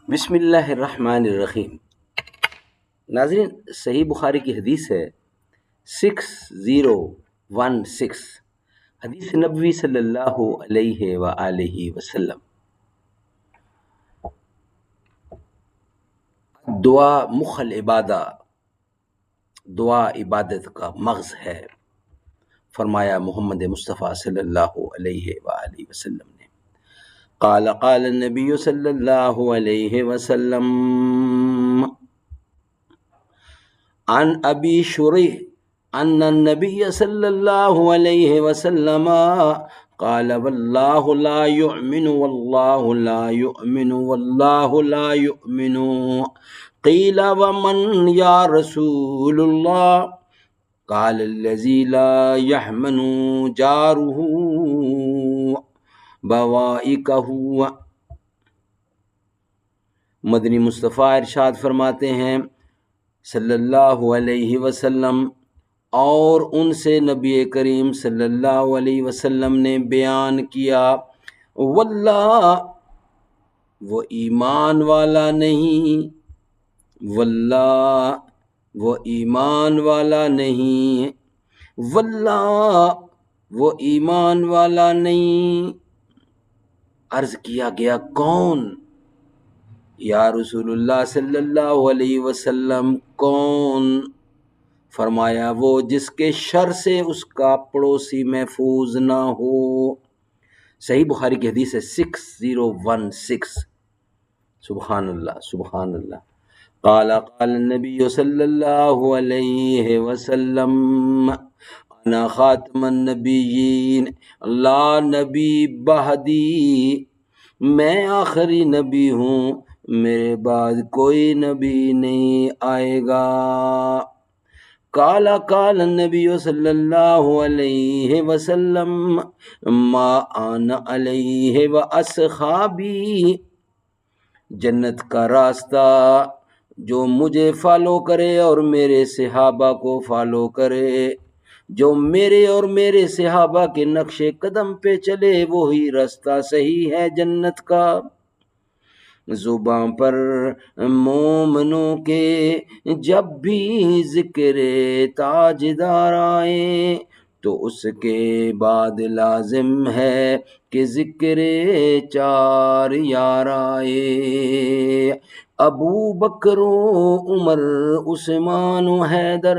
بسم اللہ الرحمن الرحیم۔ ناظرین، صحیح بخاری کی حدیث ہے 6016، حدیث نبوی صلی اللہ علیہ وآلہ وسلم۔ دعا مخ العبادہ، دعا عبادت کا مغز ہے، فرمایا محمد مصطفیٰ صلی اللہ علیہ وآلہ وسلم نے۔ قال النبی صلی اللہ علیہ وسلم عن ابی شریح ان النبی صلی اللہ علیہ وسلم قال واللہ لا یؤمن واللہ لا یؤمن واللہ لا یؤمن قیل ومن یا رسول اللہ قال الذی لا یحمن جارہ بوائقہ۔ مدنی مصطفیٰ ارشاد فرماتے ہیں صلی اللہ علیہ وسلم، اور ان سے نبی کریم صلی اللہ علیہ وسلم نے بیان کیا، واللہ وہ ایمان والا نہیں، واللہ وہ ایمان والا نہیں، واللہ وہ ایمان والا نہیں۔ عرض کیا گیا کون؟ یا رسول اللہ صلی اللہ علیہ وسلم کون؟ فرمایا وہ جس کے شر سے اس کا پڑوسی محفوظ نہ ہو۔ صحیح بخاری کی حدیث ہے 6016۔ سبحان اللہ سبحان اللہ۔ قال النبی صلی اللہ علیہ وسلم انا خاتم النبیین لا نبی بعدی، میں آخری نبی ہوں، میرے بعد کوئی نبی نہیں آئے گا۔ قال النبی صلی اللہ علیہ وسلم ما انا علیہ واصحابی، جنت کا راستہ جو مجھے فالو کرے اور میرے صحابہ کو فالو کرے، جو میرے اور میرے صحابہ کے نقش قدم پہ چلے، وہی راستہ صحیح ہے جنت کا۔ زباں پر مومنوں کے جب بھی ذکر تاجدار آئے تو اس کے بعد لازم ہے کہ ذکر چار یار آئے۔ ابو بکر و عمر عثمان و حیدر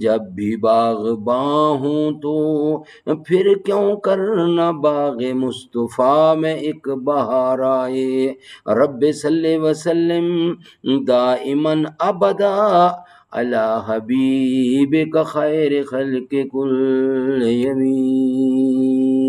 جب بھی باغباں ہوں تو پھر کیوں کرنا باغ مصطفیٰ میں ایک بہار آئے۔ رب صلی وسلم دائماً ابدا علی حبیبک خیر خلق کل یمین۔